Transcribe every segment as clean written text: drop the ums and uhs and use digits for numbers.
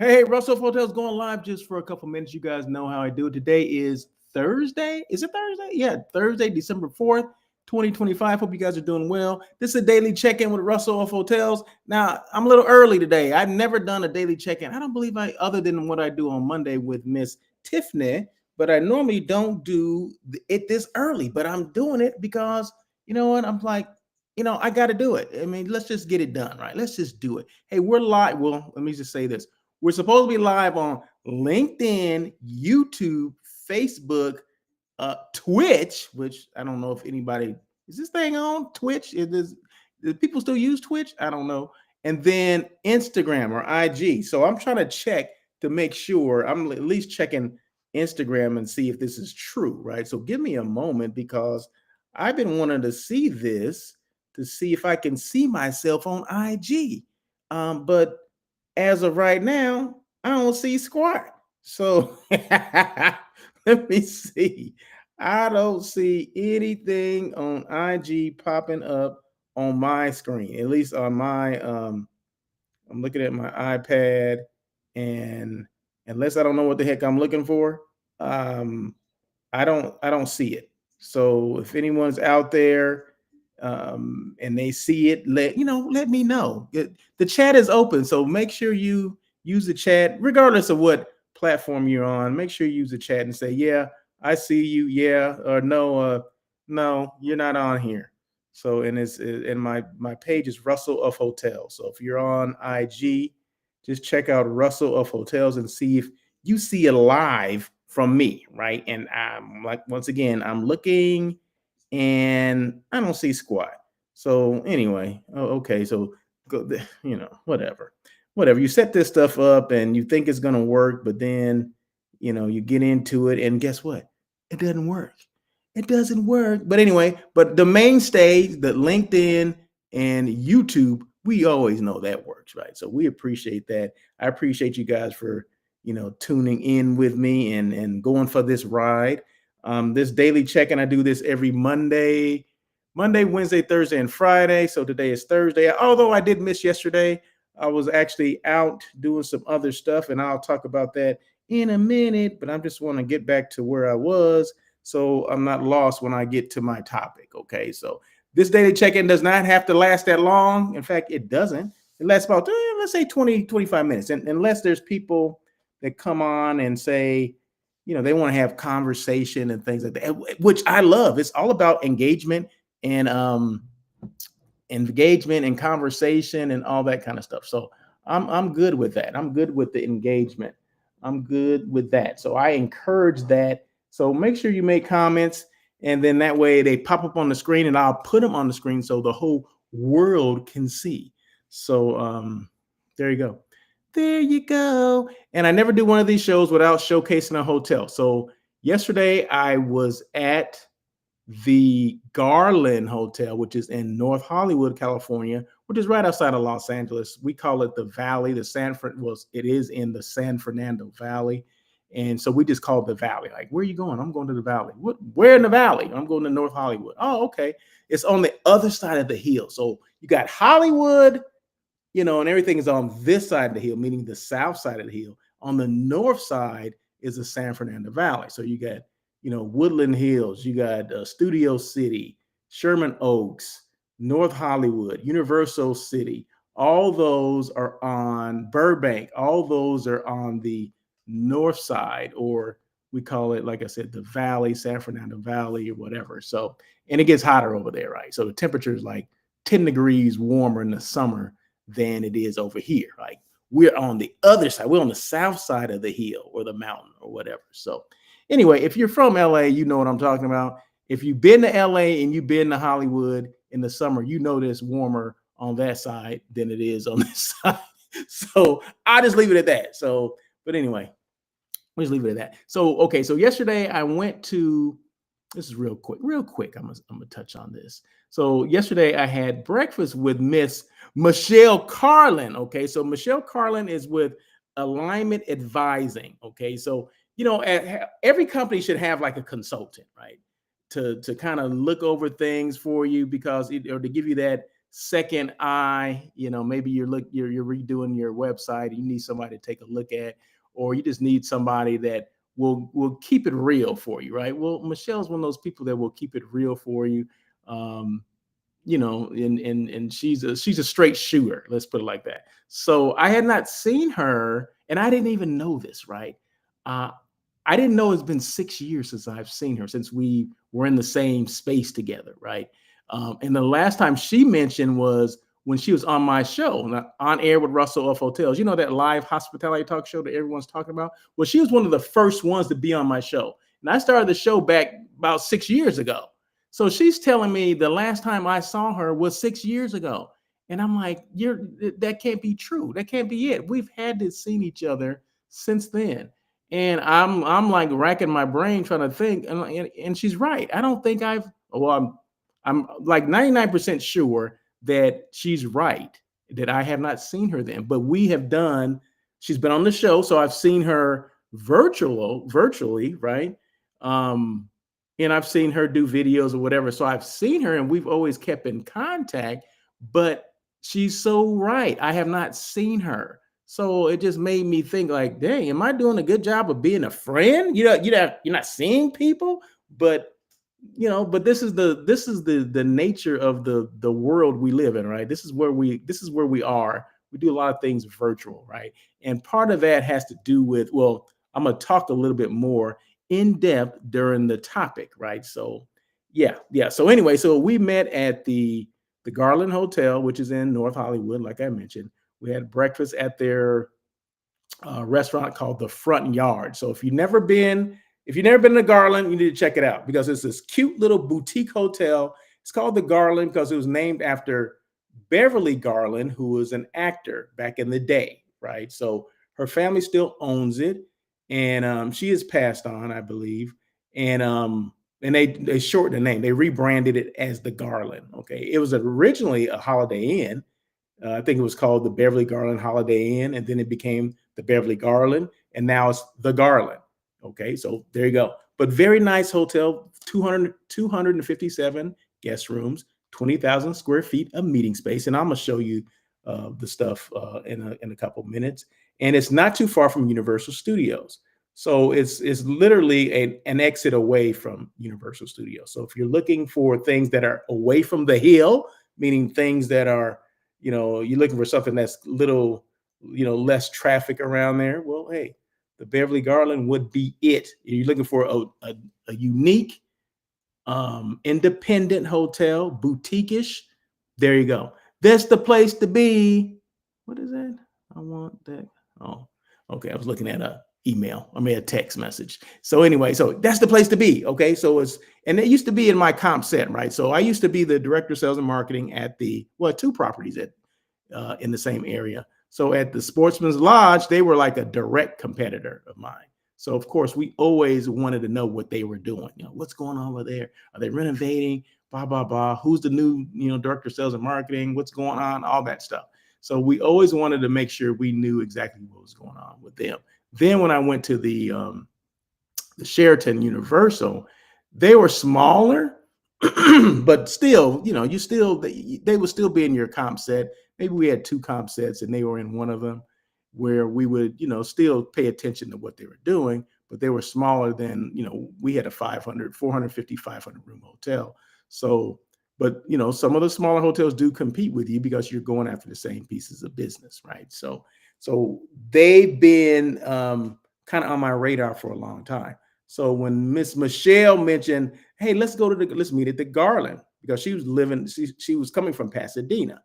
Hey, Russell Hotels going live just for a couple minutes. You guys know how I do it. Today is Thursday. Is it Thursday? Yeah, Thursday, December 4th, 2025. Hope you guys are doing well. This is a daily check-in with Russell of Hotels. Now, I'm a little early today. I've never done a daily check-in. I don't believe other than what I do on Monday with Miss Tiffany, but I normally don't do it this early, but I'm doing it because, you know what? I'm like, I got to do it. I mean, let's just get it done, right? Let's just do it. Hey, we're live. Well, let me just say this. We're supposed to be live on LinkedIn, YouTube, Facebook, Twitch, which I don't know if anybody is this thing on Twitch. Do people still use Twitch? I don't know. And then Instagram or IG. So I'm trying to check to make sure I'm at least checking Instagram and see if this is true, right? So give me a moment because I've been wanting to see this to see if I can see myself on IG. But as of right now, I don't see squat. So let me see. I don't see anything on IG popping up on my screen, at least on my I'm looking at my iPad, and unless I don't know what the heck I'm looking for, um I don't see it. So if anyone's out there and they see it, let me know. The chat is open, so make sure you use the chat, regardless of what platform you're on. Make sure you use the chat and say, "Yeah, I see you." Yeah, or no, no, you're not on here. So and my page is Russell of Hotels. So if you're on IG, just check out Russell of Hotels and see if you see it live from me, right? And I'm like, once again, I'm looking and I don't see squat. So anyway, okay, so whatever, whatever. You set this stuff up and you think it's gonna work, but then you get into it, and guess what? It doesn't work. It doesn't work. But anyway, but the mainstay, the LinkedIn and YouTube, we always know that works, right? So we appreciate that. I appreciate you guys for tuning in with me and going for this ride. This daily check-in, I do this every Monday, Wednesday, Thursday, and Friday. So today is Thursday. Although I did miss yesterday, I was actually out doing some other stuff, and I'll talk about that in a minute. But I just want to get back to where I was, so I'm not lost when I get to my topic. Okay, so this daily check-in does not have to last that long. In fact, it doesn't. It lasts about, let's say 20, 25 minutes. And unless there's people that come on and say, they want to have conversation and things like that, which I love. It's all about engagement and conversation and all that kind of stuff. So I'm good with that. I'm good with the engagement. I'm good with that. So I encourage that. So make sure you make comments, and then that way they pop up on the screen, and I'll put them on the screen so the whole world can see. So there you go. There you go. And I never do one of these shows without showcasing a hotel. So yesterday I was at the Garland Hotel, which is in North Hollywood, California, which is right outside of Los Angeles. We call it the Valley. It is in the San Fernando Valley. And so we just call it the Valley. Like, where are you going? I'm going to the Valley. Where in the Valley? I'm going to North Hollywood. Oh, okay. It's on the other side of the hill. So you got Hollywood, and everything is on this side of the hill, meaning the south side of the hill. On the north side is the San Fernando Valley. So you got, Woodland Hills, you got Studio City, Sherman Oaks, North Hollywood, Universal City. All those are on Burbank. All those are on the north side, or we call it, like I said, the Valley, San Fernando Valley, or whatever. So, and it gets hotter over there, right? So the temperature is like 10 degrees warmer in the summer than it is over here. Like, we're on the other side. We're on the south side of the hill or the mountain or whatever. So anyway, if you're from LA, you know what I'm talking about. If you've been to LA and you've been to Hollywood in the summer, you know it's warmer on that side than it is on this side. So I'll just leave it at that. So, but anyway, we'll just leave it at that. So, okay. So yesterday I went to, this is real quick. I'm gonna touch on this. So yesterday I had breakfast with Miss Michelle Carlin. Okay, so Michelle Carlin is with Alignment Advising. Okay, so every company should have like a consultant, right? To kind of look over things for you, or to give you second eye. Maybe you're redoing your website. You need somebody to take a look at, or you just need somebody that will keep it real for you, right? Well, Michelle's one of those people that will keep it real for you. Um, and she's a straight shooter. Let's put it like that. So I had not seen her, and I didn't even know this, right? Uh, I didn't know it's been 6 years since I've seen her, since we were in the same space together, right? And the last time she mentioned was when she was on my show, On Air with Russell of Hotels. You know that live hospitality talk show that everyone's talking about? Well, she was one of the first ones to be on my show. And I started the show back about 6 years ago. So she's telling me the last time I saw her was 6 years ago. And I'm like, that can't be true. That can't be it. We've had to seen each other since then. And I'm like racking my brain trying to think, and she's right. I don't think I'm like 99% sure that she's right, that I have not seen her then. But she's been on the show, so I've seen her virtually, right? Um, and I've seen her do videos or whatever. So I've seen her and we've always kept in contact, but she's so right. I have not seen her. So it just made me think like, dang, am I doing a good job of being a friend? You're not seeing people, but but this is the nature of the world we live in, right? This is where we are. We do a lot of things virtual, right? And part of that has to do with, well, I'm going to talk a little bit more in depth during the topic, right? So yeah. So anyway, so we met at the Garland Hotel, which is in North Hollywood, like I mentioned. We had breakfast at their restaurant called the Front Yard. So if you've never been to Garland, you need to check it out because it's this cute little boutique hotel. It's called the Garland because it was named after Beverly Garland, who was an actor back in the day, right? So her family still owns it, and she has passed on, I believe. And they shortened the name. They rebranded it as the Garland. Okay, it was originally a Holiday Inn. I think it was called the Beverly Garland Holiday Inn, and then it became the Beverly Garland, and now it's the Garland. Okay, so there you go. But very nice hotel, 257 guest rooms, 20,000 square feet of meeting space. And I'm going to show you the stuff in a couple minutes. And it's not too far from Universal Studios. So it's literally an exit away from Universal Studios. So if you're looking for things that are away from the hill, meaning things that are, you're looking for something that's little, less traffic around there. Well, hey, the Beverly Garland would be it. You're looking for a unique, independent hotel, boutique-ish. There you go. That's the place to be. What is that? I want that. Oh, okay. I was looking at a email. I made a text message. So anyway, so that's the place to be. Okay. So and it used to be in my comp set, right? So I used to be the director of sales and marketing at two properties in the same area. So at the Sportsman's Lodge, they were like a direct competitor of mine. So of course, we always wanted to know what they were doing. What's going on over there? Are they renovating? Blah, blah, blah. Who's the new, director of sales and marketing? What's going on? All that stuff. So we always wanted to make sure we knew exactly what was going on with them. Then when I went to the Sheraton Universal, they were smaller, but still, they would still be in your comp set. Maybe we had two comp sets and they were in one of them where we would, still pay attention to what they were doing, but they were smaller than, we had a 450, 500 room hotel. So, but, some of the smaller hotels do compete with you because you're going after the same pieces of business, right? So they've been kind of on my radar for a long time. So when Miss Michelle mentioned, hey, let's meet at the Garland, because she was coming from Pasadena.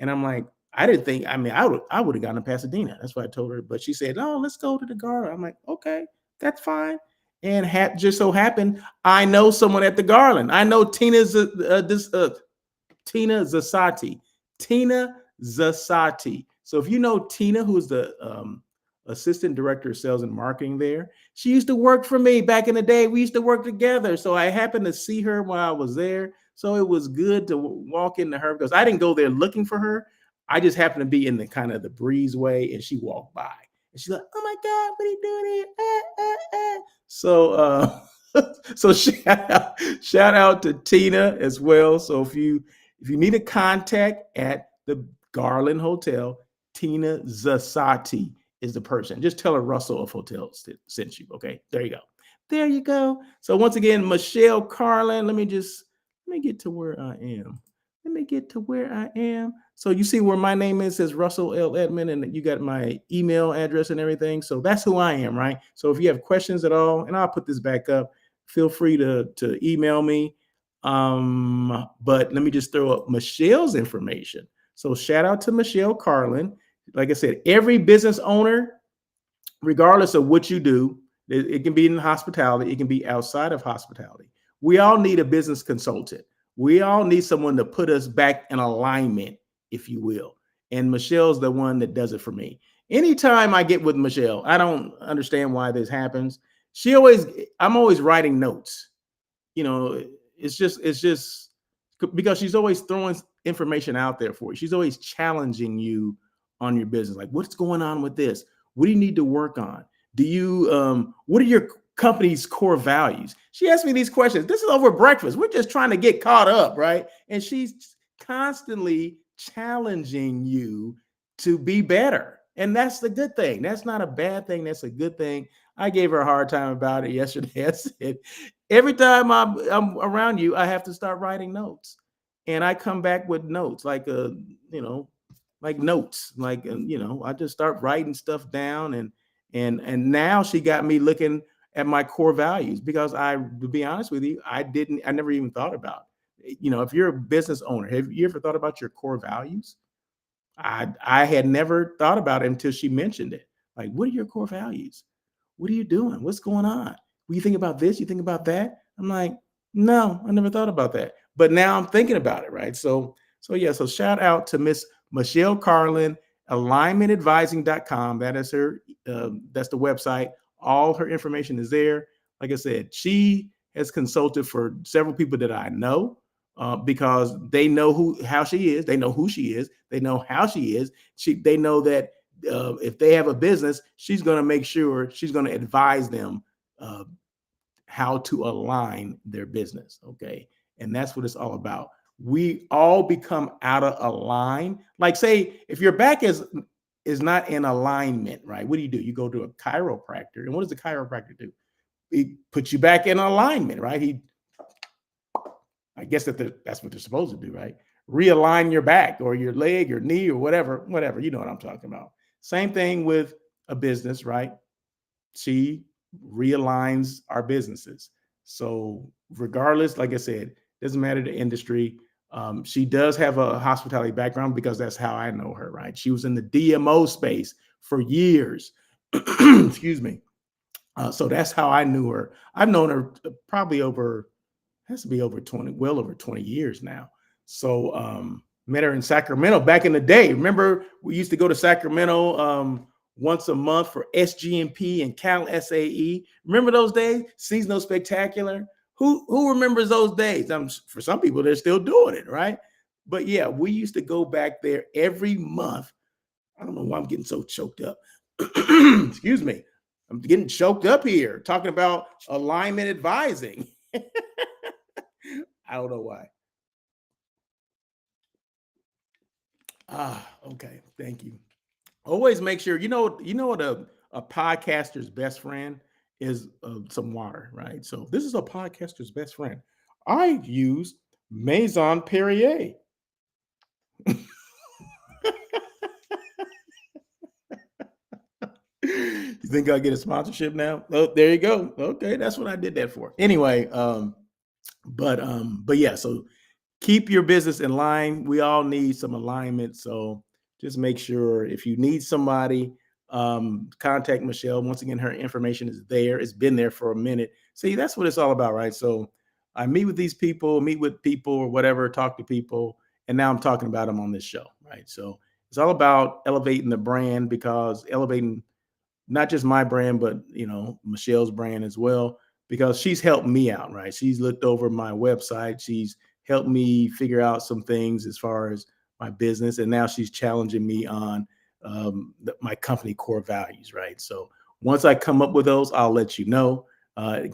And I'm like, I would have gone to Pasadena. That's why I told her. But she said, no, let's go to the Garland. I'm like, okay, that's fine. And just so happened, I know someone at the Garland. I know Tina Zasati. Tina Zasati. So if you know Tina, who's the assistant director of sales and marketing there, she used to work for me back in the day. We used to work together. So I happened to see her while I was there. So it was good to walk into her because I didn't go there looking for her. I just happened to be in the kind of the breezeway, and she walked by. And she's like, oh my God, what are you doing here? So so shout out to Tina as well. So if If you need a contact at the Garland Hotel, Tina Zasati is the person. Just tell her Russell of Hotels sent you. Okay, there you go. There you go. So once again, Michelle Carlin. Let me get to where I am. Let me get to where I am. So you see where my name is, says Russell L. Edmond, and you got my email address and everything. So that's who I am, right? So if you have questions at all, and I'll put this back up, feel free to email me. But let me just throw up Michelle's information. So shout out to Michelle Carlin. Like I said, every business owner, regardless of what you do, it can be in hospitality, it can be outside of hospitality. We all need a business consultant. We all need someone to put us back in alignment, if you will. And Michelle's the one that does it for me. Anytime I get with Michelle, I don't understand why this happens. I'm always writing notes. You know, it's just because she's always throwing information out there for you. She's always challenging you on your business. Like, what's going on with this? What do you need to work on? What are your company's core values? She asked me these questions. This is over breakfast. We're just trying to get caught up, right? And she's constantly challenging you to be better. And that's the good thing. That's not a bad thing. That's a good thing. I gave her a hard time about it yesterday. I said, every time I'm around you, I have to start writing notes. And I come back with notes, like notes, I just start writing stuff down, and now she got me looking at my core values, because to be honest with you, I never even thought about, if you're a business owner, have you ever thought about your core values? I had never thought about it until she mentioned it. Like, what are your core values? What are you doing? What's going on? Well, you think about this, you think about that. I'm like, no, I never thought about that. But now I'm thinking about it, right? So yeah, so shout out to Miss Michelle Carlin, alignmentadvising.com. That is her, that's the website. All her information is there. Like I said, she has consulted for several people that I know, because they know how she is. They know who she is. They know how she is. They know that if they have a business, she's going to make sure she's going to advise them how to align their business. Okay. And that's what it's all about. We all become out of align. Like, say, if your back is not in alignment, right? What do? You go to a chiropractor. And what does the chiropractor do? He puts you back in alignment, right? I guess that's what they're supposed to do, right? Realign your back or your leg or knee or whatever, you know what I'm talking about. Same thing with a business, right? She realigns our businesses. So regardless, like I said, doesn't matter the industry. She does have a hospitality background, because that's how I know her, right? She was in the DMO space for years. Excuse me. So that's how I knew her. I've known her probably has to be over 20 years now. So met her in Sacramento back in the day. Remember, we used to go to Sacramento once a month for SGMP and Cal SAE. Remember those days? Seasonal Spectacular. Who remembers those days? For some people, they're still doing it, right? But yeah, we used to go back there every month. I don't know why I'm getting so choked up. Excuse me. I'm getting choked up here talking about alignment advising. I don't know why. Okay. Thank you. Always make sure, what a podcaster's best friend is, some water, right? So this is a podcaster's best friend. I use Maison Perrier. You think I'll get a sponsorship now? Oh, there you go. Okay, that's what I did that for. Anyway, but yeah, so keep your business in line. We all need some alignment. So just make sure, if you need somebody, contact Michelle. Once again, her information is there. It's been there for a minute. See, that's what it's all about, right? So I meet with people or whatever, talk to people. And now I'm talking about them on this show, right? So it's all about elevating the brand, because elevating not just my brand, but Michelle's brand as well, because she's helped me out, right? She's looked over my website. She's helped me figure out some things as far as my business. And now she's challenging me on my company core values, right? So once I come up with those, I'll let you know,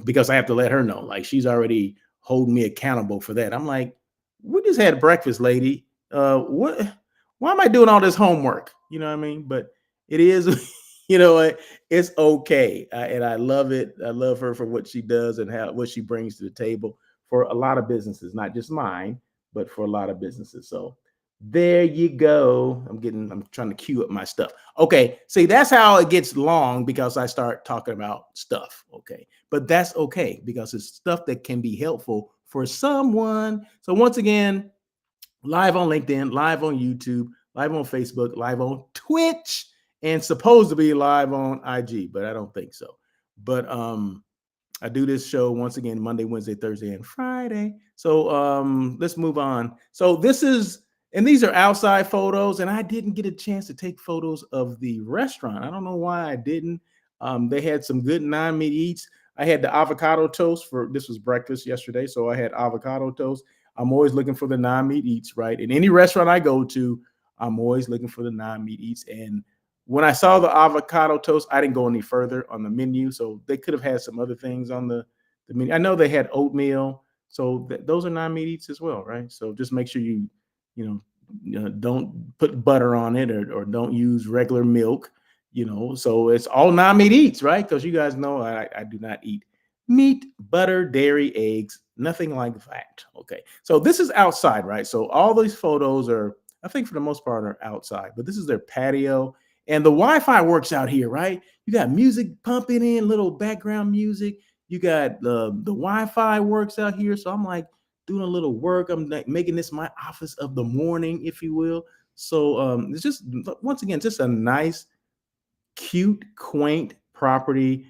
because I have to let her know. Like, she's already holding me accountable for that. I'm like, we just had breakfast, lady. What? Why am I doing all this homework? You know what I mean? But it is, you know, it's okay, and I love it. I love her for what she does and how what she brings to the table for a lot of businesses, not just mine, but for a lot of businesses. So there you go. I'm trying to queue up my stuff. Okay, see, that's how it gets long because I start talking about stuff. Okay, but that's okay because it's stuff that can be helpful for someone. So once again, live on LinkedIn, live on YouTube, live on Facebook, live on Twitch, and supposed to be live on IG, but I don't think so. But I do this show once again Monday, Wednesday, Thursday, and Friday. So let's move on. So this is, and these are outside photos, and I didn't get a chance to take photos of the restaurant. I don't know why I didn't. They had some good non-meat eats. I had the avocado toast for this was breakfast yesterday, so I had avocado toast. I'm always looking for the non-meat eats, right? In any restaurant I go to, I'm always looking for the non-meat eats. And when I saw the avocado toast, I didn't go any further on the menu. So they could have had some other things on the menu. I know they had oatmeal. So those are non-meat eats as well, right? So just make sure don't put butter on it or don't use regular milk, So it's all non-meat eats, right? Because you guys know I do not eat meat, butter, dairy, eggs, nothing like that. Okay. So this is outside, right? So all these photos are, I think for the most part, are outside, but this is their patio. And the Wi-Fi works out here, right? You got music pumping in, little background music. You got the Wi-Fi works out here. So I'm like doing a little work. I'm like making this my office of the morning, if you will. So it's just once again, just a nice, cute, quaint property,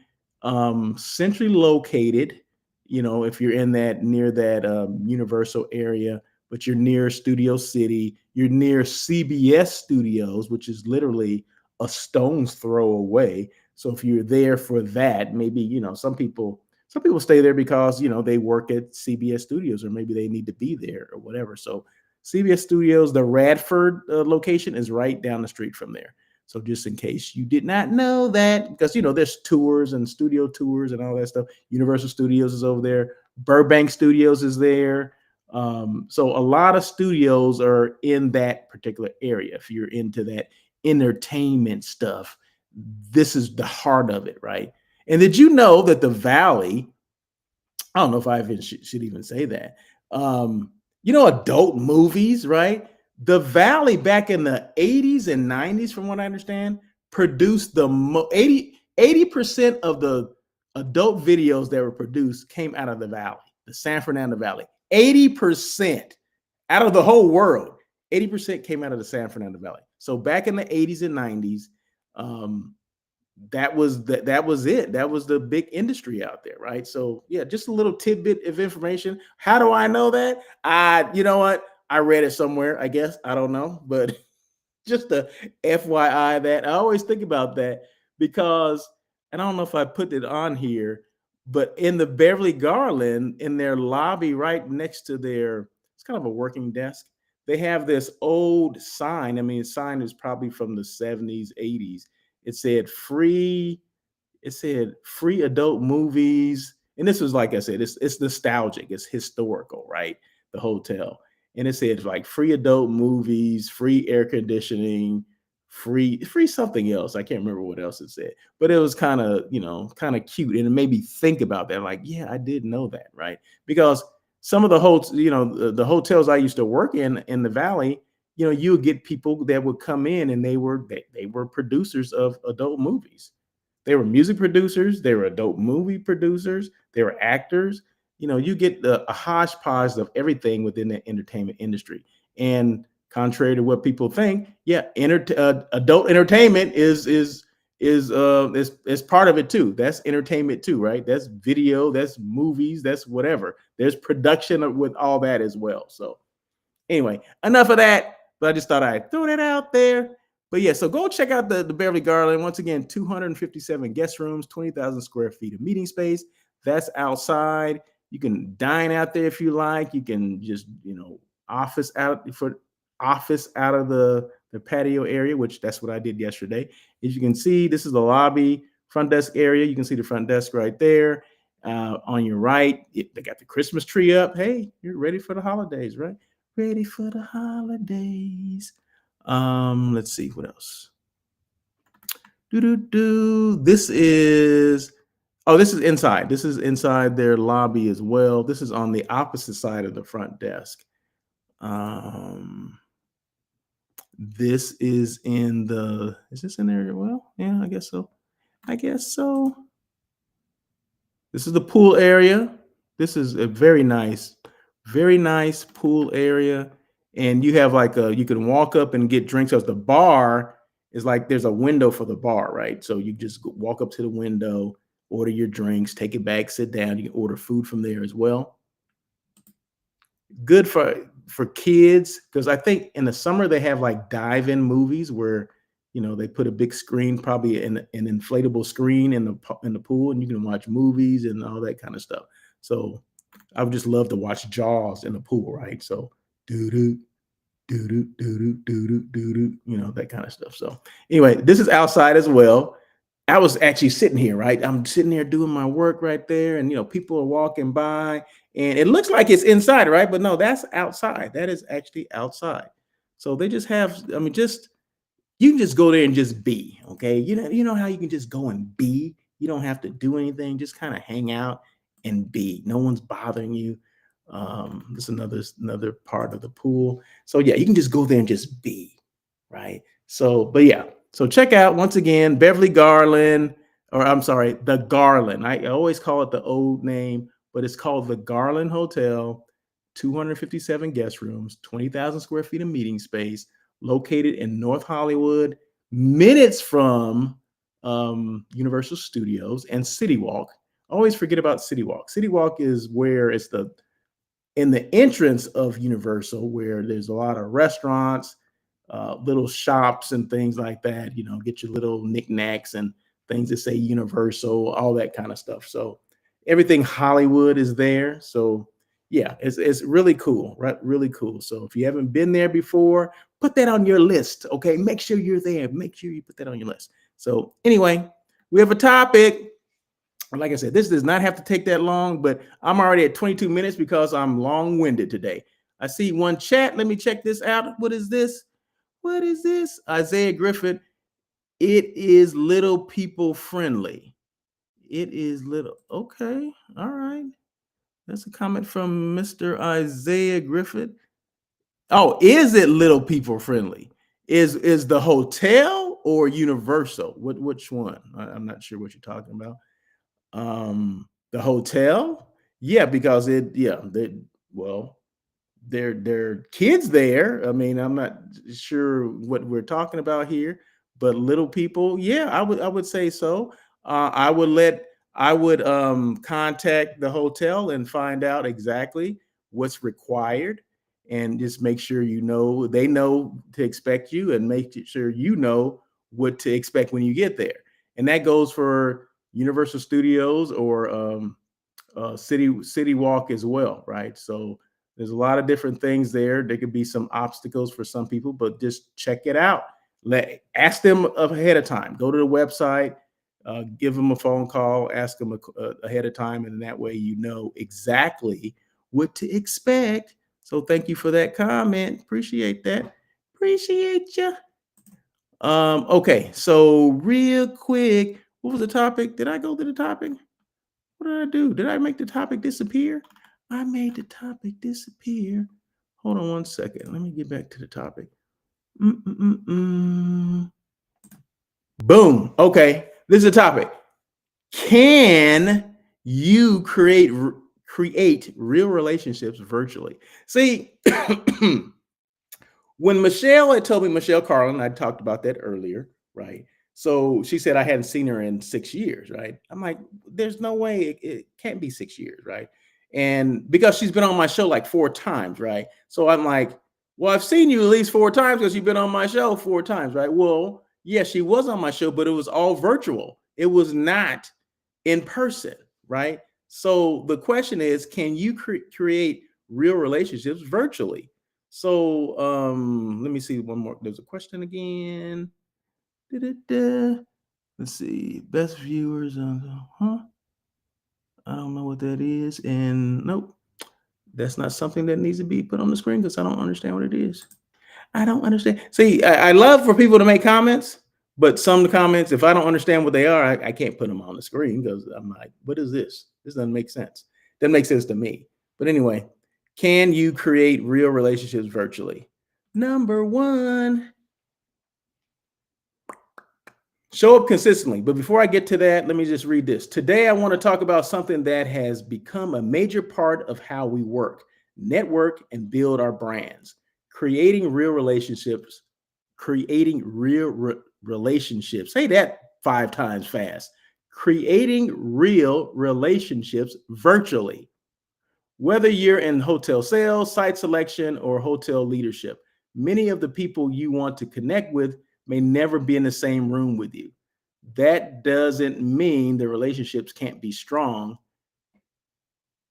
centrally located. If you're in that near that Universal area, but you're near Studio City, you're near CBS Studios, which is literally a stone's throw away. So if you're there for that, maybe some people stay there because they work at CBS Studios, or maybe they need to be there or whatever. So CBS Studios, the Radford location is right down the street from there. So just in case you did not know that, because there's tours and studio tours and all that stuff. Universal Studios is over there. Burbank Studios is there. So a lot of studios are in that particular area. If you're into that entertainment stuff, this is the heart of it, right? And did you know that the Valley, I don't know if I even should even say that. Adult movies, right? The Valley back in the 80s and 90s, from what I understand, produced the 80% of the adult videos that were produced came out of the Valley, the San Fernando Valley. 80% out of the whole world, 80% came out of the San Fernando Valley. So back in the 80s and 90s, that was it. That was the big industry out there, right? So yeah, just a little tidbit of information. How do I know that? You know what? I read it somewhere, I guess. I don't know, but just a FYI that I always think about that because, and I don't know if I put it on here, but in the Beverly Garland, in their lobby right next to it's kind of a working desk, they have this old sign. I mean, the sign is probably from the 70s, 80s. It said free adult movies. And this was, like I said, it's nostalgic, it's historical, right? The hotel. And it said like free adult movies, free air conditioning, free something else. I can't remember what else it said, but it was kind of cute. And it made me think about that. Like, yeah, I did know that, right? Because some of the the hotels I used to work in the Valley, you would get people that would come in and they were producers of adult movies. They were music producers, they were adult movie producers, they were actors. You get a hodgepodge of everything within the entertainment industry. And contrary to what people think, yeah, adult entertainment is part of it too. That's entertainment too, right? That's video, that's movies, that's whatever. There's production with all that as well. So anyway, enough of that. But I just thought I'd throw that out there. But yeah, so go check out the Beverly Garland. Once again, 257 guest rooms, 20,000 square feet of meeting space. That's outside. You can dine out there if you like. You can just, office out of the patio area, which that's what I did yesterday. As you can see, this is the lobby, front desk area. You can see the front desk right there. On your right, they got the Christmas tree up. Hey, you're ready for the holidays, right? Ready for the holidays. Let's see what else. This is this is inside. This is inside their lobby as well. This is on the opposite side of the front desk. Um, this is in the. Is this in there? Well, yeah, I guess so. I guess so. This is the pool area. This is a very nice pool area. And you have like you can walk up and get drinks. As the bar is like there's a window for the bar, right? So you just walk up to the window, order your drinks, take it back, sit down. You can order food from there as well. Good for kids because I think in the summer they have like dive-in movies where they put a big screen, probably an inflatable screen in the pool, and you can watch movies and all that kind of stuff. So I would just love to watch Jaws in the pool, right? So doo doo doo doo doo doo doo doo doo, that kind of stuff. So anyway, this is outside as well. I was actually sitting here, right? I'm sitting there doing my work right there, and people are walking by, and it looks like it's inside, right? But no, that's outside. That is actually outside. So they just have, I mean, just you can just go there and just be, okay? You know how you can just go and be. You don't have to do anything. Just kind of hang out and be. No one's bothering you. This is another part of the pool. So yeah, you can just go there and just be, right? So, but yeah, so check out once again Beverly Garland, or I'm sorry, the Garland. I always call it the old name, but it's called the Garland Hotel. 257 guest rooms, 20,000 square feet of meeting space, located in North Hollywood, minutes from Universal Studios and City Walk. Always forget about City Walk. City Walk is where it's in the entrance of Universal, where there's a lot of restaurants, little shops and things like that. Get your little knickknacks and things that say Universal, all that kind of stuff. So everything Hollywood is there. So yeah, it's really cool, right? Really cool. So if you haven't been there before, put that on your list. Okay, make sure you're there. Make sure you put that on your list. So anyway, we have a topic. Like I said, this does not have to take that long, but I'm already at 22 minutes because I'm long-winded today. I see one chat. Let me check this out. What is this? What is this? Isaiah Griffith. It is little people friendly. It is little. Okay. All right. That's a comment from Mr. Isaiah Griffith. Oh, is it little people friendly? Is the hotel or Universal? Which one? I'm not sure what you're talking about. The hotel, yeah, because well, they're kids there. I mean, I'm not sure what we're talking about here, but little people, yeah, I would say so. I would contact the hotel and find out exactly what's required, and just make sure they know to expect you, and make sure you know what to expect when you get there. And that goes for Universal Studios or City Walk as well, right? So there's a lot of different things there. There could be some obstacles for some people, but just check it out. Ask them ahead of time. Go to the website, give them a phone call, ask them ahead of time, and that way you know exactly what to expect. So thank you for that comment. Appreciate that. Appreciate you. Okay, so real quick, what was the topic? Did I go to the topic? What did I do? Did I make the topic disappear? I made the topic disappear. Hold on one second. Let me get back to the topic. Mm-mm-mm-mm. Boom. Okay. This is a topic. Can you create real relationships virtually? See, when Michelle had told me, Michelle Carlin, I talked about that earlier, right? So she said I hadn't seen her in 6 years, right? I'm like, there's no way it can't be 6 years, right? And because she's been on my show like 4 times, right? So I'm like, well, I've seen you at least 4 times because you've been on my show 4 times, right? Well, yeah, she was on my show, but it was all virtual. It was not in person, right? So the question is, can you create real relationships virtually? So let me see one more. There's a question again. Da-da-da. Let's see. Best viewers on I don't know what that is. And nope. That's not something that needs to be put on the screen because I don't understand what it is. I don't understand. See, I love for people to make comments, but some of the comments, if I don't understand what they are, I can't put them on the screen because I'm like, what is this? This doesn't make sense. Doesn't make sense to me. But anyway, can you create real relationships virtually? Number one, show up consistently. But before I get to that, let me just read this. Today, I want to talk about something that has become a major part of how we work, network, and build our brands. Creating real relationships, creating relationships. Say that 5 times fast. Creating real relationships virtually. Whether you're in hotel sales, site selection, or hotel leadership, many of the people you want to connect with may never be in the same room with you. That doesn't mean the relationships can't be strong.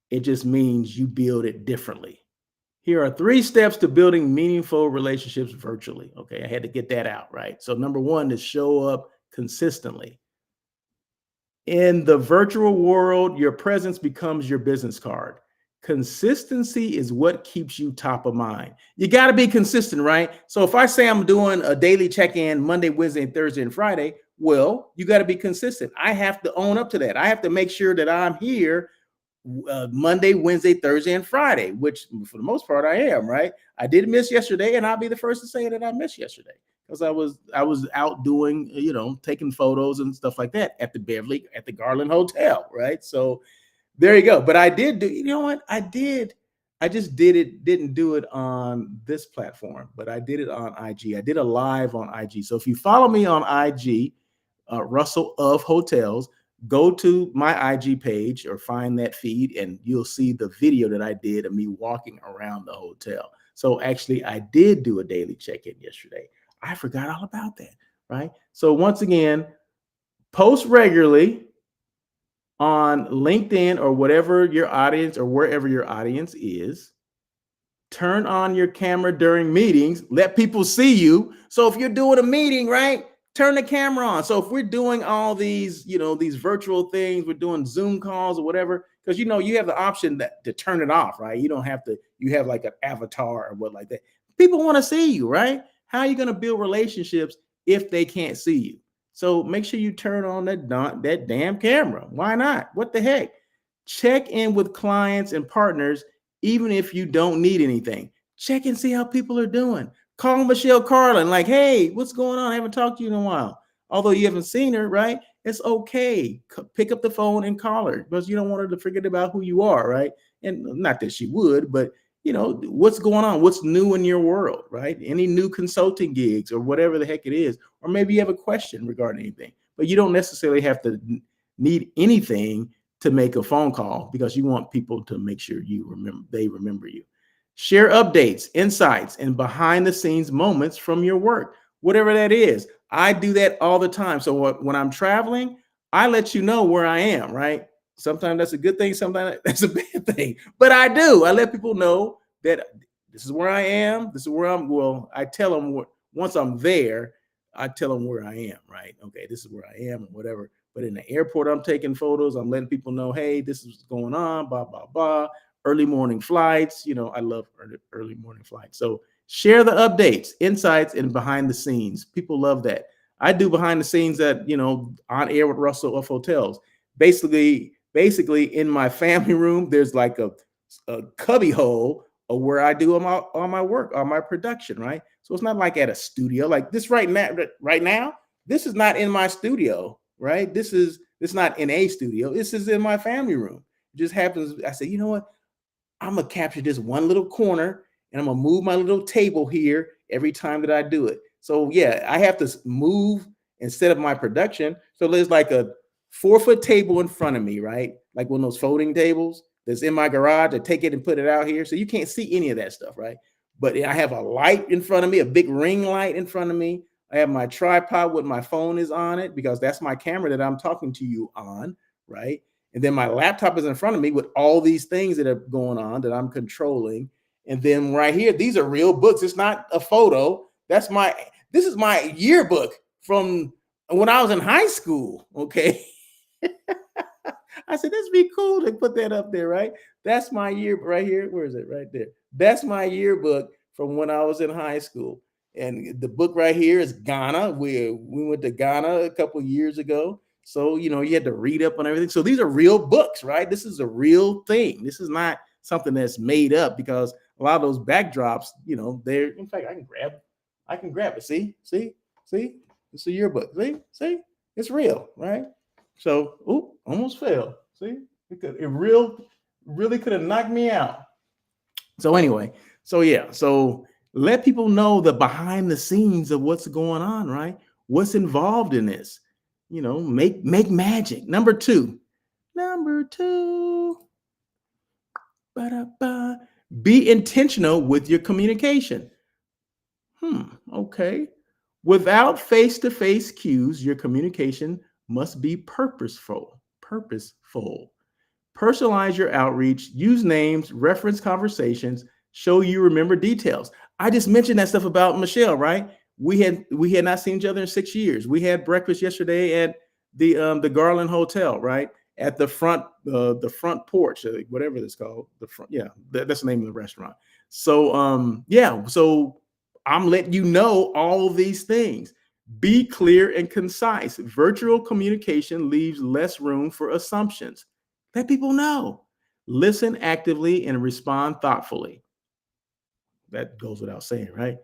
It just means you build it differently. Here are 3 steps to building meaningful relationships virtually. Okay, I had to get that out, right? So, number one is show up consistently. In the virtual world, your presence becomes your business card. Consistency is what keeps you top of mind. You got to be consistent, right? So if I say I'm doing a daily check-in Monday, Wednesday, Thursday, and Friday, well, you got to be consistent. I have to own up to that. I have to make sure that I'm here Monday, Wednesday, Thursday, and Friday, which for the most part I am, right? I did miss yesterday, and I'll be the first to say that I missed yesterday because I was out doing, taking photos and stuff like that at the Garland Hotel, right? So there you go. But I did do, you know what? I just didn't do it on this platform, but I did it on IG. I did a live on IG. So if you follow me on IG, Russell of Hotels, go to my IG page or find that feed and you'll see the video that I did of me walking around the hotel. So actually, I did do a daily check-in yesterday. I forgot all about that, right? So once again, post regularly on LinkedIn or whatever your audience or wherever your audience is. Turn on your camera during meetings. Let people see you. So if you're doing a meeting, right, turn the camera on. So if we're doing all these, these virtual things, we're doing Zoom calls or whatever, because you have the option to turn it off, right? You don't have to. You have like an avatar or what like that. People want to see you, right? How are you going to build relationships if they can't see you? So make sure you turn on that damn camera. Why not? What the heck? Check in with clients and partners even if you don't need anything. Check and see how people are doing. Call Michelle Carlin, like, hey, what's going on? I haven't talked to you in a while. Although you haven't seen her, right? It's okay. Pick up the phone and call her because you don't want her to forget about who you are, right? And not that she would, but what's going on? What's new in your world, right? Any new consulting gigs or whatever the heck it is, or maybe you have a question regarding anything, but you don't necessarily have to need anything to make a phone call because you want people to make sure they remember you. Share updates, insights, and behind the scenes moments from your work, whatever that is. I do that all the time. So when I'm traveling, I let you know where I am, right? Sometimes that's a good thing, sometimes that's a bad thing. But I do. I let people know that this is where I am. This is where I'm. Well, I tell them once I'm there, I tell them where I am, right? Okay, this is where I am, or whatever. But in the airport, I'm taking photos. I'm letting people know, hey, this is what's going on, blah, blah, blah. Early morning flights. I love early morning flights. So share the updates, insights, and behind the scenes. People love that. I do behind the scenes that, on air with Russell of Hotels. Basically, in my family room, there's like a cubby hole of where I do all my work, all my production, right? So it's not like at a studio like this right now. This is not in my studio, right? It's not in a studio. This is in my family room. It just happens. I say, you know what? I'm gonna capture this one little corner and I'm gonna move my little table here every time that I do it. So yeah, I have to move instead of my production. So there's like a 4-foot table in front of me, right? Like one of those folding tables that's in my garage. I take it and put it out here. So you can't see any of that stuff, right? But I have a light in front of me, a big ring light in front of me. I have my tripod with my phone is on it because that's my camera that I'm talking to you on, right? And then my laptop is in front of me with all these things that are going on that I'm controlling. And then right here, these are real books. It's not a photo. This is my yearbook from when I was in high school. Okay. I said, this would be cool to put that up there, right? That's my year right here. Where is it? Right there. That's my yearbook from when I was in high school. And the book right here is Ghana. We went to Ghana a couple years ago. So, you had to read up on everything. So these are real books, right? This is a real thing. This is not something that's made up, because a lot of those backdrops, they're, in fact, I can grab it. See, it's a yearbook. See, it's real, right? So, almost fell. See, it really could have knocked me out. So anyway, so yeah, so let people know the behind the scenes of what's going on, right? What's involved in this? Make magic. Number two, ba-da-ba, be intentional with your communication. Okay. Without face-to-face cues, your communication must be purposeful. Purposeful. Personalize your outreach, use names, reference conversations, show you remember details. I just mentioned that stuff about Michelle, right? We had not seen each other in 6 years. We had breakfast yesterday at the Garland Hotel, right? At the front porch, whatever it's called. The front, yeah, that's the name of the restaurant. So yeah, so I'm letting you know all these things. Be clear and concise. Virtual communication leaves less room for assumptions. Let people know. Listen actively and respond thoughtfully. That goes without saying, right?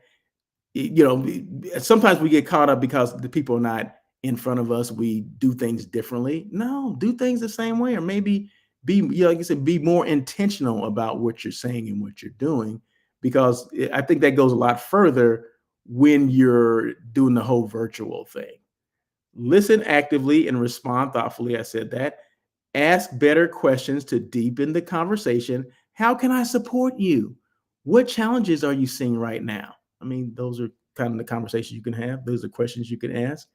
Sometimes we get caught up because the people are not in front of us. We do things differently. No, do things the same way, or maybe like you said, be more intentional about what you're saying and what you're doing, because I think that goes a lot further when you're doing the whole virtual thing. Listen actively and respond thoughtfully. I said that. Ask better questions to deepen the conversation. How can I support you? What challenges are you seeing right now? I mean, those are kind of the conversations you can have. Those are questions you can ask.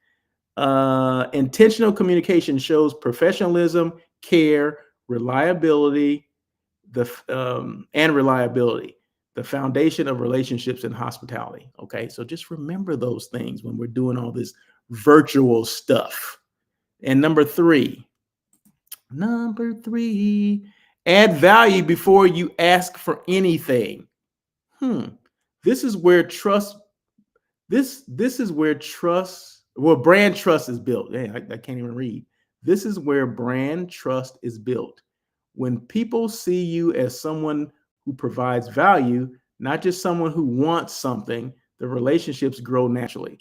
Intentional communication shows professionalism, care, reliability, and reliability, the foundation of relationships and hospitality. Okay, so just remember those things when we're doing all this virtual stuff. And Number three, add value before you ask for anything. Hmm. This is where trust. This is where trust. Well, brand trust is built. Yeah, I can't even read. This is where brand trust is built. When people see you as someone who provides value, not just someone who wants something, the relationships grow naturally.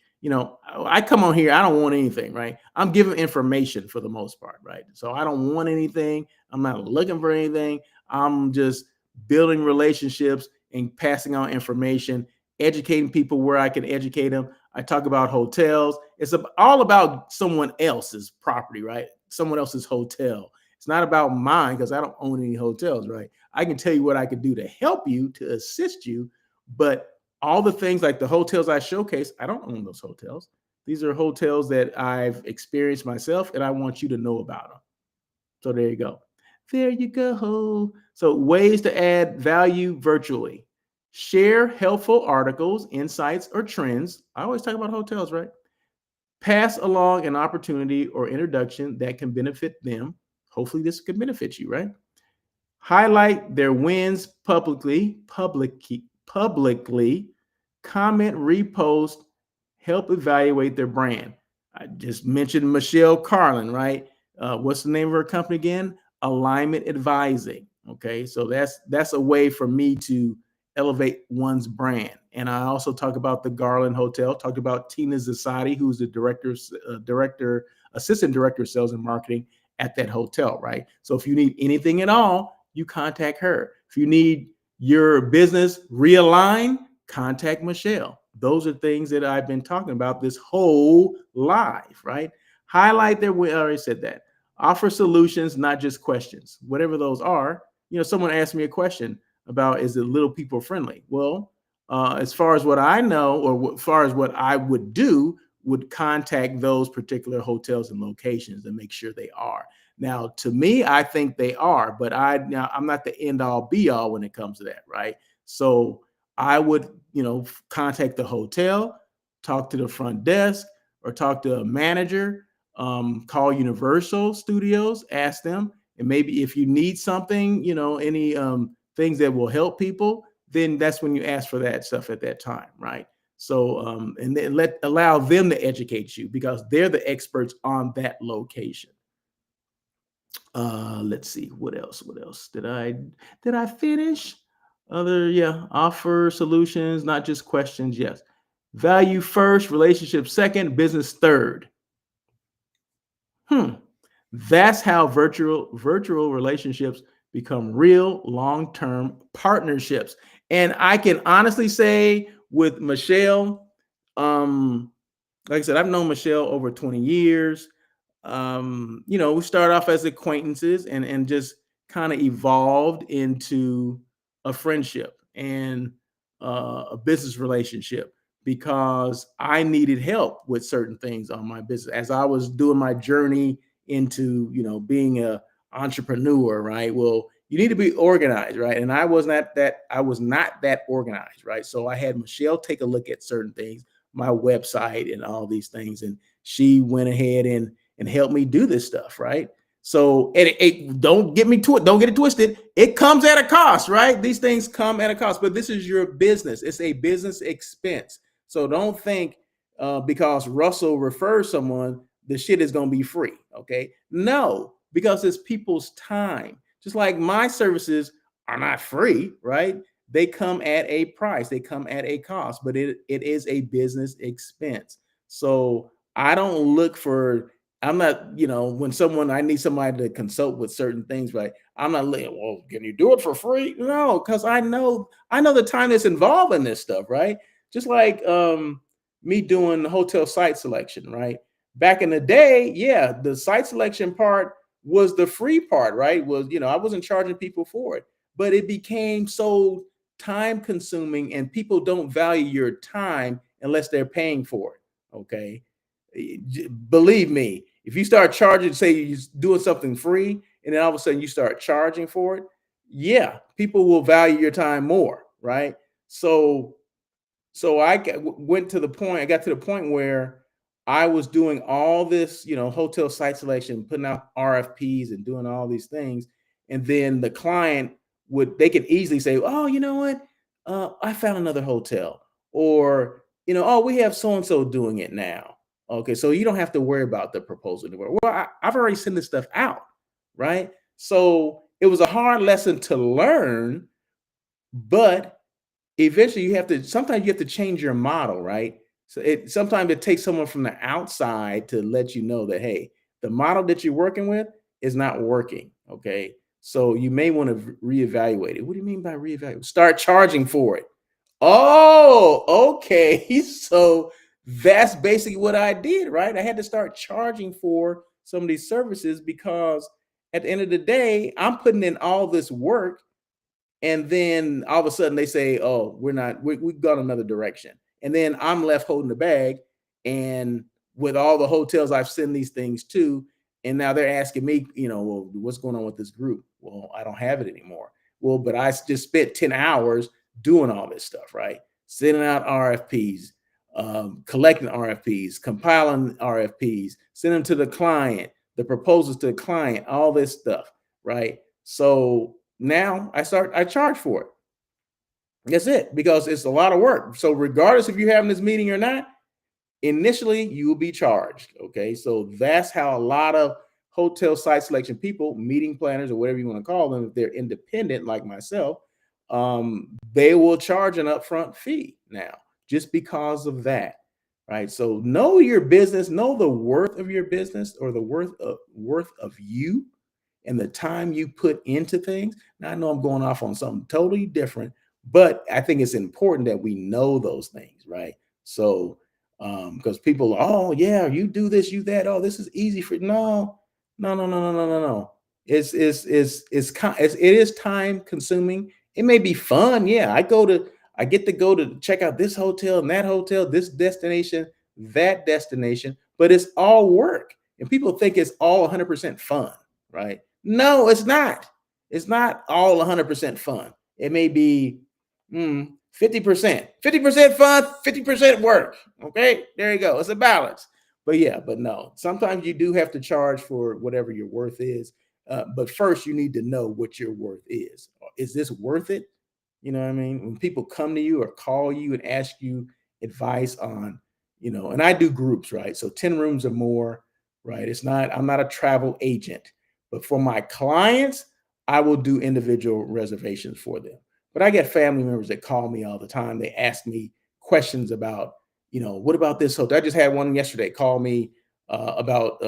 I come on here, I don't want anything, right? I'm giving information for the most part, right? So I don't want anything. I'm not looking for anything. I'm just building relationships and passing on information, educating people where I can educate them. I talk about hotels. It's all about someone else's property, right? Someone else's hotel. It's not about mine, because I don't own any hotels, right? I can tell you what I could do to help you, to assist you, but all the things like the hotels I showcase, I don't own those hotels. These are hotels that I've experienced myself, and I want you to know about them. So there you go. There you go. So ways to add value virtually. Share helpful articles, insights, or trends. I always talk about hotels, right? Pass along an opportunity or introduction that can benefit them. Hopefully this can benefit you, right? Highlight their wins publicly, comment, repost, help evaluate their brand. I just mentioned Michelle Carlin, right? What's the name of her company again? Alignment Advising. Okay, so that's a way for me to elevate one's brand. And I also talk about the Garland Hotel. Talked about Tina Zasadi, who's the assistant director of sales and marketing at that hotel, right? So if you need anything at all, you contact her. If you need your business realigned, contact Michelle. Those are things that I've been talking about this whole live, right? Highlight their, we already said that. Offer solutions, not just questions. Whatever those are. Someone asked me a question about, is it little people friendly? Well, as far as what I know, or as far as what I would do, would contact those particular hotels and locations and make sure they are. Now, to me, I think they are, but I'm not the end all be all when it comes to that, right? So I would, contact the hotel, talk to the front desk, or talk to a manager, call Universal Studios, ask them, And maybe if you need something, any things that will help people, then that's when you ask for that stuff at that time, right? So and then allow them to educate you because they're the experts on that location. Let's see what else. What else did I finish? Offer solutions, not just questions. Yes, value first, relationship second, business third. That's how virtual relationships become real long-term partnerships. And I can honestly say with Michelle, like I said, I've known Michelle over 20 years. We started off as acquaintances and just kind of evolved into a friendship and a business relationship because I needed help with certain things on my business as I was doing my journey into being a entrepreneur, right? Well, you need to be organized, right? And I was not that organized, right? So I had Michelle take a look at certain things, my website and all these things, and she went ahead and help me do this stuff, right? So, and don't get it twisted. It comes at a cost, right? These things come at a cost, but this is your business. It's a business expense. So don't think because Russell refers someone, the shit is going to be free. Okay. No, because it's people's time. Just like my services are not free, right? They come at a price, they come at a cost, but it is a business expense. So I don't look for, I'm not, when I need somebody to consult with certain things, right? I'm not like, well, can you do it for free? No, because I know the time that's involved in this stuff, right? Just like me doing the hotel site selection, right? Back in the day, yeah, the site selection part was the free part, right? I wasn't charging people for it, but it became so time consuming and people don't value your time unless they're paying for it. Okay. Believe me, if you start charging, say you're doing something free, and then all of a sudden you start charging for it, yeah, people will value your time more, right? So I got to the point where I was doing all this, hotel site selection, putting out RFPs and doing all these things. And then the client they could easily say, oh, you know what? I found another hotel. Or, oh, we have so-and-so doing it now. Okay. So you don't have to worry about the proposal anymore. Well, I've already sent this stuff out. Right. So it was a hard lesson to learn, but eventually sometimes you have to change your model, right? So sometimes it takes someone from the outside to let you know that, hey, the model that you're working with is not working. Okay. So you may want to reevaluate it. What do you mean by reevaluate? Start charging for it. Oh, okay. So that's basically what I did, right? I had to start charging for some of these services because at the end of the day, I'm putting in all this work and then all of a sudden they say, oh, we've gone another direction. And then I'm left holding the bag. And with all the hotels I've sent these things to, and now they're asking me, well, what's going on with this group? Well, I don't have it anymore. Well, but I just spent 10 hours doing all this stuff, right? Sending out RFPs, collecting RFPs, compiling RFPs, send them to the client, the proposals to the client, all this stuff, right? So now I charge for it. That's it, because it's a lot of work. So regardless if you're having this meeting or not, initially you will be charged. Okay. So that's how a lot of hotel site selection people, meeting planners, or whatever you want to call them, if they're independent like myself, they will charge an upfront fee now just because of that. Right. So know your business, know the worth of your business, or the worth of you and the time you put into things. Now I know I'm going off on something totally different, but I think it's important that we know those things, right? So because people, oh yeah, you do this, you that, oh, this is easy for no. It is time consuming. It may be fun. Yeah, I get to go to check out this hotel and that hotel, this destination, that destination, but it's all work. And people think it's all 100% fun, right? No, it's not. It's not all 100% fun. It may be 50% fun, 50% work. Okay, there you go. It's a balance. But no, sometimes you do have to charge for whatever your worth is. But first, you need to know what your worth is. Is this worth it? You know what I mean? When people come to you or call you and ask you advice on, and I do groups, right? So 10 rooms or more, right? I'm not a travel agent, but for my clients, I will do individual reservations for them. But I get family members that call me all the time. They ask me questions about, what about this hotel? I just had one yesterday call me about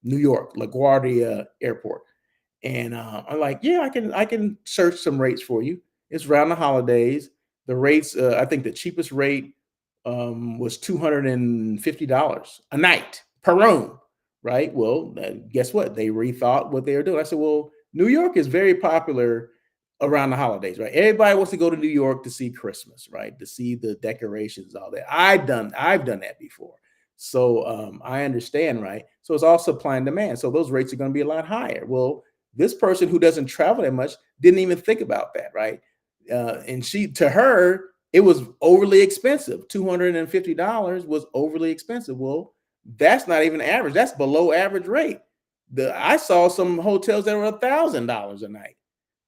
New York, LaGuardia Airport. And I'm like, yeah, I can search some rates for you. It's around the holidays. The rates, I think the cheapest rate was $250 a night per room, right? Well, guess what? They rethought what they were doing. I said, well, New York is very popular around the holidays, right? Everybody wants to go to New York to see Christmas, right? To see the decorations, all that. I've done that before. So I understand, right? So it's all supply and demand. So those rates are going to be a lot higher. Well, this person who doesn't travel that much didn't even think about that, right? And to her, it was overly expensive. $250 was overly expensive. Well, that's not even average. That's below average rate. I saw some hotels that were $1,000 a night.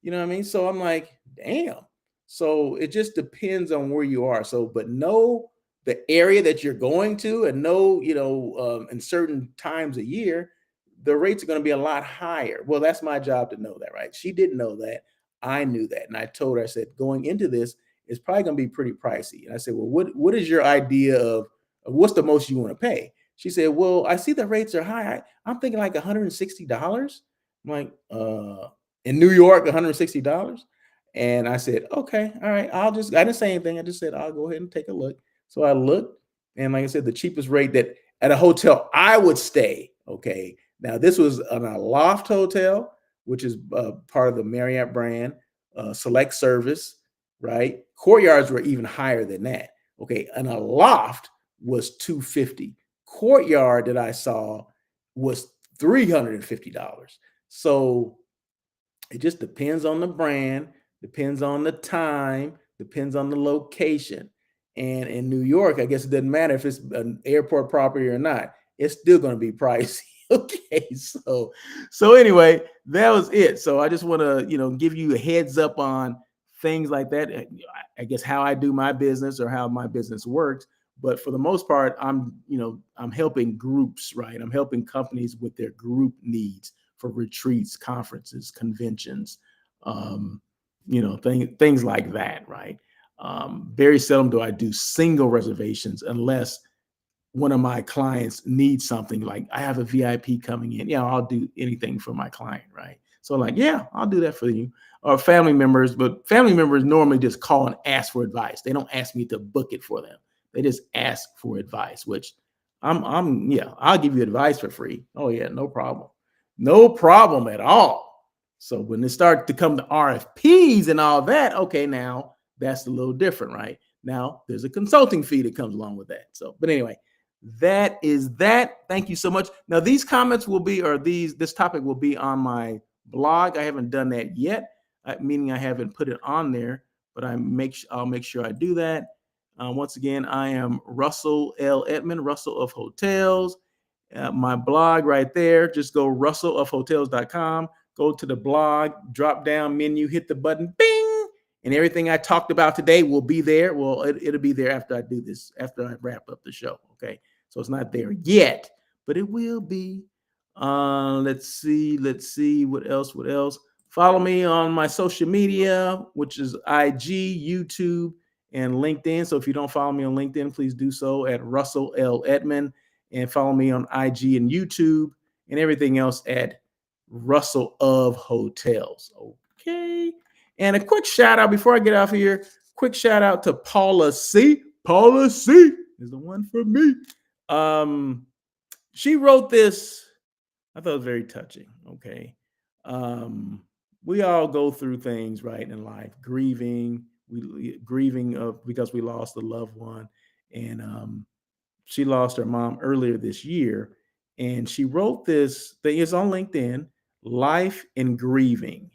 You know what I mean? So I'm like, damn. So it just depends on where you are. So, but know the area that you're going to, and know, in certain times a year, the rates are going to be a lot higher. Well, that's my job to know that, right? She didn't know that. I knew that. And I told her, I said, going into this, it's probably going to be pretty pricey. And I said, well, what is your idea of what's the most you want to pay? She said, well, I see the rates are high. I'm thinking like $160. I'm like, in New York, $160. And I said, okay, all right. I didn't say anything. I just said, I'll go ahead and take a look. So I looked, and like I said, the cheapest rate that at a hotel I would stay. Okay. Now this was on a loft hotel, which is part of the Marriott brand, select service, right? Courtyards were even higher than that. Okay. And a loft was $250. Courtyard that I saw was $350. So it just depends on the brand, depends on the time, depends on the location. And in New York, I guess it doesn't matter if it's an airport property or not. It's still going to be pricey. Okay, so anyway, that was it. So I just want to, give you a heads up on things like that. I guess how I do my business or how my business works. But for the most part, I'm helping groups, right? I'm helping companies with their group needs for retreats, conferences, conventions, things like that, right? Very seldom do I do single reservations unless one of my clients needs something, like I have a VIP coming in. Yeah, I'll do anything for my client, right? So like, yeah, I'll do that for you. Or family members, but family members normally just call and ask for advice. They don't ask me to book it for them. They just ask for advice, which I'll give you advice for free. Oh yeah, no problem. No problem at all. So when it starts to come to RFPs and all that, okay, now that's a little different, right? Now there's a consulting fee that comes along with that. So, but anyway, that is that. Thank you so much. Now these comments will be, or this topic will be on my blog. I haven't done that yet, meaning I haven't put it on there, but I'll make sure I do that. Once again, I am Russell L. Edmond, Russell of Hotels. My blog right there, just go russellofhotels.com, go to the blog, drop down menu, hit the button, bing, and everything I talked about today will be there. Well, it'll be there after I do this, after I wrap up the show. Okay. So it's not there yet, but it will be. Let's see. What else? Follow me on my social media, which is IG, YouTube, and LinkedIn. So if you don't follow me on LinkedIn, please do so at Russell L. Edmond, and follow me on IG and YouTube and everything else at Russell of Hotels. Okay. And a quick shout out before I get off here. Quick shout out to Paula C. Paula C is the one for me. She wrote this. I thought it was very touching. Okay. We all go through things, right, in life, grieving because we lost a loved one. And she lost her mom earlier this year. And she wrote this thing. It's on LinkedIn, Life in Grieving.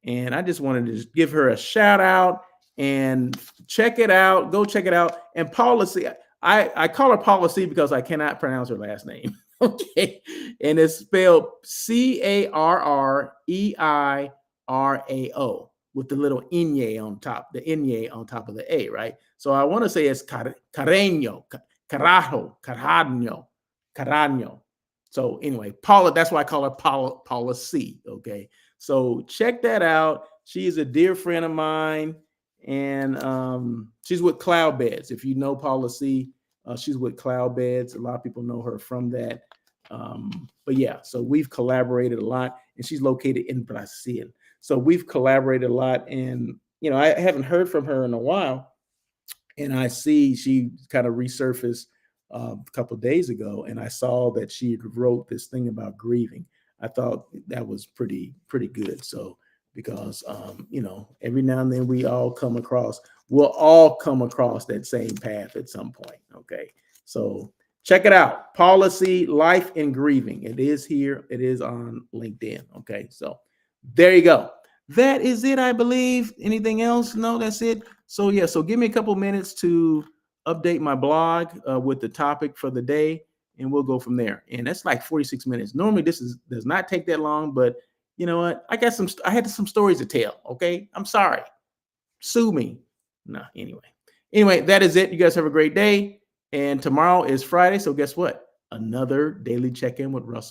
And I just wanted to just give her a shout out and check it out. Go check it out. And policy, I call her policy because I cannot pronounce her last name. Okay. And it's spelled Carreirao with the little inye on top, the inye on top of the A, right? So I want to say it's careño, carajo, carano, carano. So anyway, Paula, that's why I call her Paula C. Okay. So check that out. She is a dear friend of mine, and she's with Cloud Beds. If you know Paula C, she's with Cloud Beds. A lot of people know her from that. But yeah, so we've collaborated a lot, and she's located in Brazil. So we've collaborated a lot, and I haven't heard from her in a while, and I see she kind of resurfaced a couple of days ago, and I saw that she wrote this thing about grieving. I thought that was pretty good. So because every now and then we'll all come across that same path at some point. Okay, so check it out. Policy, Life and Grieving. It is here. It is on LinkedIn. Okay, so there you go. That is it, I believe. Anything else? No, that's it. So yeah, so give me a couple minutes to update my blog with the topic for the day, and we'll go from there. And that's like 46 minutes. Normally, does not take that long, but you know what? I had some stories to tell. Okay, I'm sorry. Sue me. No, anyway, that is it. You guys have a great day. And tomorrow is Friday, so guess what? Another daily check-in with Russell.